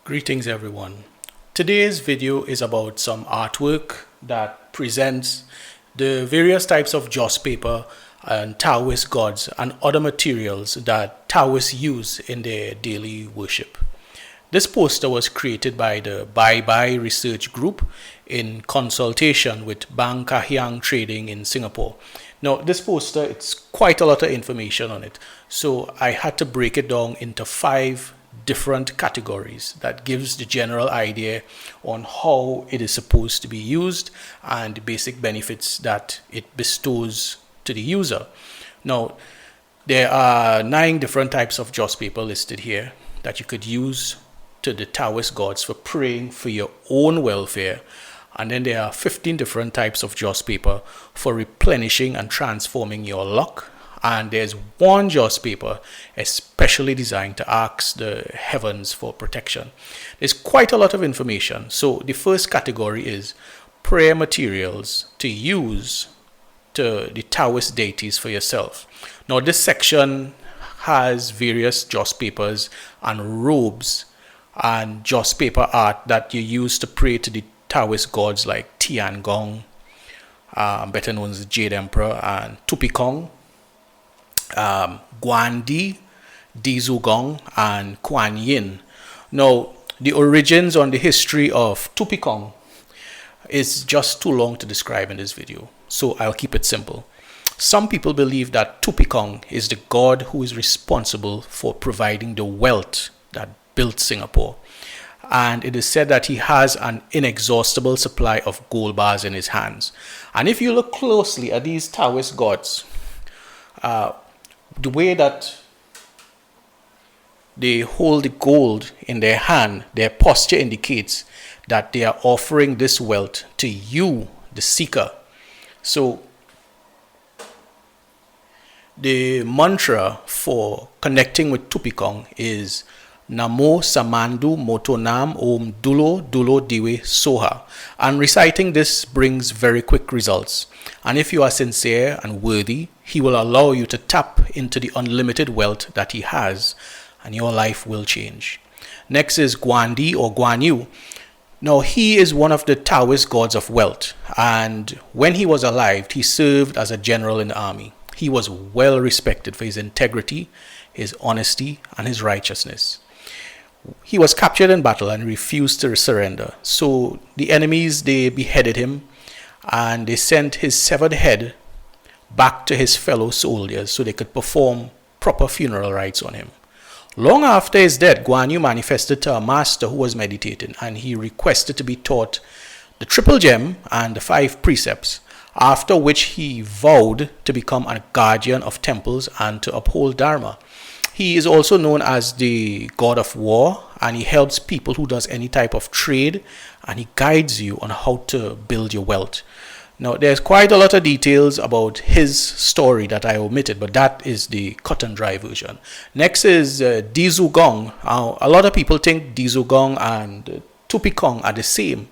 Greetings everyone. Today's video is about some artwork that presents the various types of joss paper and Taoist gods and other materials that Taoists use in their daily worship. This poster was created by the Bye Bye Research Group in consultation with Bang Kahyang Trading in Singapore. Now, this poster, it's quite a lot of information on it, so I had to break it down into 5 different categories that gives the general idea on how it is supposed to be used and the basic benefits that it bestows to the user. Now, there are 9 different types of joss paper listed here that you could use to the Taoist gods for praying for your own welfare. And then there are 15 different types of joss paper for replenishing and transforming your luck. And there's one joss paper especially designed to ask the heavens for protection. There's quite a lot of information. So the first category is prayer materials to use to the Taoist deities for yourself. Now this section has various joss papers and robes and joss paper art that you use to pray to the Taoist gods like Tiangong, better known as the Jade Emperor, and Tupikong, Guandi, Dizugong, and Kuan Yin. Now, the origins on the history of Tupikong is just too long to describe in this video, so I'll keep it simple. Some people believe that Tupikong is the god who is responsible for providing the wealth that built Singapore. And it is said that he has an inexhaustible supply of gold bars in his hands. And if you look closely at these Taoist gods, the way that they hold the gold in their hand, their posture indicates that they are offering this wealth to you, the seeker. So the mantra for connecting with Tupikong is Namo Samandu Motonam Om Dulo Dulo Diwe Soha. And reciting this brings very quick results. And if you are sincere and worthy, he will allow you to tap into the unlimited wealth that he has, and your life will change. Next is Guandi or Guan Yu. Now, he is one of the Taoist gods of wealth, and when he was alive, he served as a general in the army. He was well respected for his integrity, his honesty, and his righteousness. He was captured in battle and refused to surrender. So the enemies, they beheaded him, and they sent his severed head back to his fellow soldiers so they could perform proper funeral rites on him. Long after his death, Guan Yu manifested to a master who was meditating, and he requested to be taught the triple gem and the 5 precepts, after which he vowed to become a guardian of temples and to uphold Dharma. He is also known as the god of war, and he helps people who does any type of trade, and he guides you on how to build your wealth. Now, there's quite a lot of details about his story that I omitted, but that is the cut and dry version. Next is Dizugong. A lot of people think Dizugong and Tupikong are the same.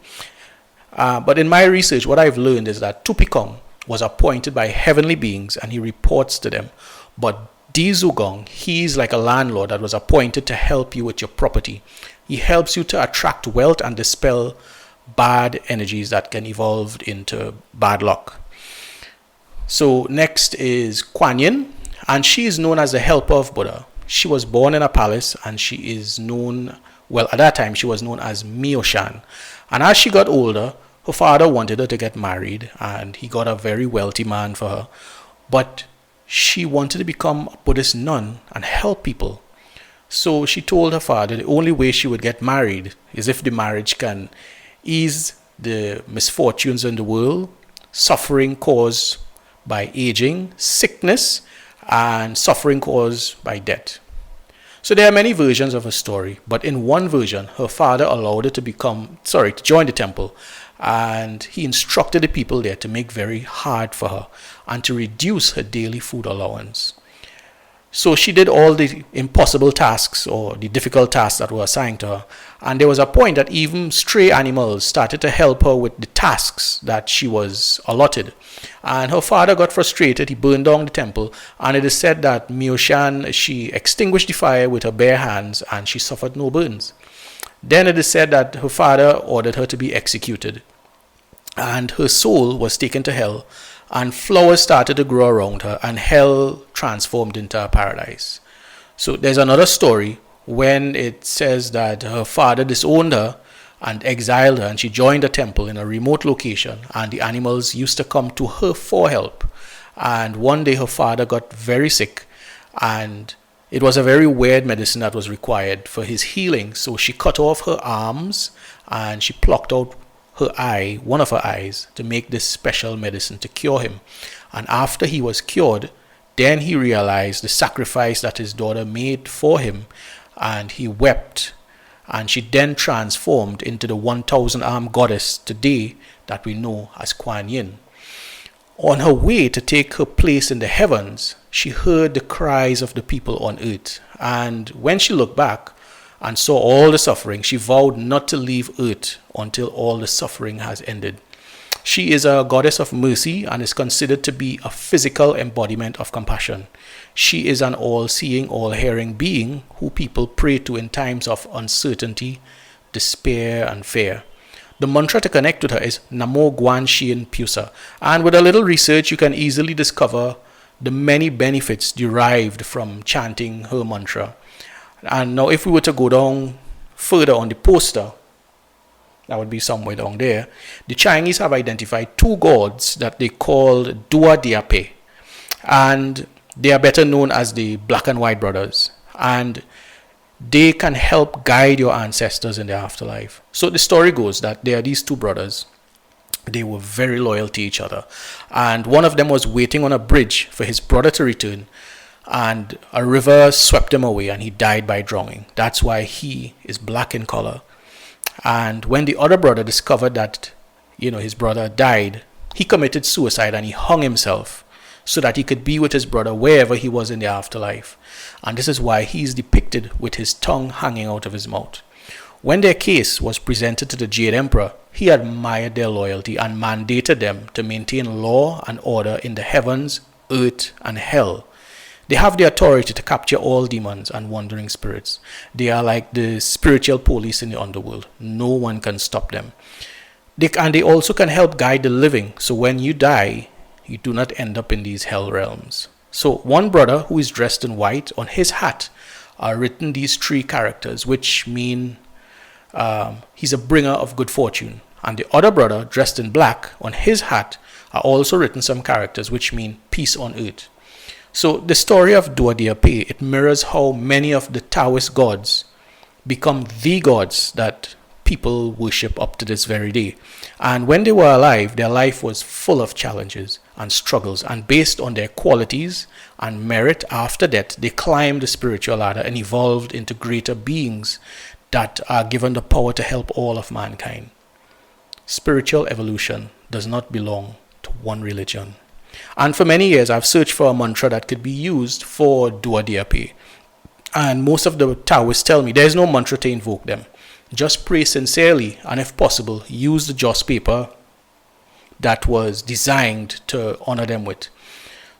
But in my research, what I've learned is that Tupikong was appointed by heavenly beings and he reports to them. But Dizugong, he's like a landlord that was appointed to help you with your property. He helps you to attract wealth and dispel bad energies that can evolve into bad luck. So next is Kuan Yin, and she is known as the helper of Buddha. She was born in a palace, and she is known, well, at that time she was known as Mioshan. And as she got older, her father wanted her to get married, and he got a very wealthy man for her. But she wanted to become a Buddhist nun and help people. So she told her father the only way she would get married is if the marriage can ease the misfortunes in the world, suffering caused by aging, sickness, and suffering caused by death. So there are many versions of her story, but in one version, her father allowed her to join the temple, and he instructed the people there to make very hard for her and to reduce her daily food allowance. So she did all the impossible tasks or the difficult tasks that were assigned to her. And there was a point that even stray animals started to help her with the tasks that she was allotted. And her father got frustrated. He burned down the temple. And it is said that Mioshan, she extinguished the fire with her bare hands and she suffered no burns. Then it is said that her father ordered her to be executed, and her soul was taken to hell, and flowers started to grow around her, and hell transformed into a paradise. So there's another story when it says that her father disowned her and exiled her, and she joined a temple in a remote location, and the animals used to come to her for help. And one day her father got very sick, and it was a very weird medicine that was required for his healing. So she cut off her arms and she plucked out her eye, one of her eyes, to make this special medicine to cure him. And after he was cured, then he realized the sacrifice that his daughter made for him, and he wept. And she then transformed into the 1,000-armed goddess today that we know as Kuan Yin. On her way to take her place in the heavens, she heard the cries of the people on earth. And when she looked back and saw all the suffering, she vowed not to leave earth until all the suffering has ended. She is a goddess of mercy and is considered to be a physical embodiment of compassion. She is an all-seeing, all-hearing being who people pray to in times of uncertainty, despair, and fear. The mantra to connect with her is Namo Guan Shin Pusa. And with a little research, you can easily discover the many benefits derived from chanting her mantra. And now if we were to go down further on the poster, that would be somewhere down there, the Chinese have identified two gods that they call Dua Diape. And they are better known as the Black and White Brothers. And they can help guide your ancestors in the afterlife. So the story goes that there are these two brothers. They were very loyal to each other. And one of them was waiting on a bridge for his brother to return. And a river swept him away and he died by drowning. That's why he is black in color. And when the other brother discovered that, his brother died, he committed suicide and he hung himself so that he could be with his brother wherever he was in the afterlife. And this is why he is depicted with his tongue hanging out of his mouth. When their case was presented to the Jade Emperor, he admired their loyalty and mandated them to maintain law and order in the heavens, earth, and hell. They have the authority to capture all demons and wandering spirits. They are like the spiritual police in the underworld. No one can stop them. They also can help guide the living, so when you die, you do not end up in these hell realms. So one brother who is dressed in white, on his hat are written these three characters, which mean he's a bringer of good fortune. And the other brother, dressed in black, on his hat are also written some characters, which mean peace on earth. So the story of Dua Diape, it mirrors how many of the Taoist gods become the gods that people worship up to this very day. And when they were alive, their life was full of challenges and struggles, and based on their qualities and merit after death, they climbed the spiritual ladder and evolved into greater beings that are given the power to help all of mankind. Spiritual evolution does not belong to one religion. And for many years, I've searched for a mantra that could be used for Dua Diape. And most of the Taoists tell me there is no mantra to invoke them. Just pray sincerely, and if possible, use the joss paper that was designed to honor them with.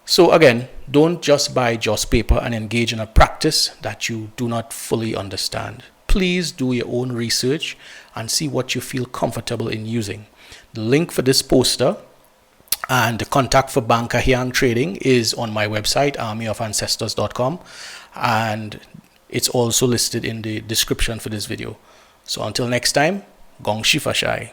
So again, don't just buy joss paper and engage in a practice that you do not fully understand. Please do your own research and see what you feel comfortable in using. The link for this poster and the contact for Banca Hyang Trading is on my website, armyofancestors.com, and it's also listed in the description for this video. So until next time, Gong Shi Fa Shai.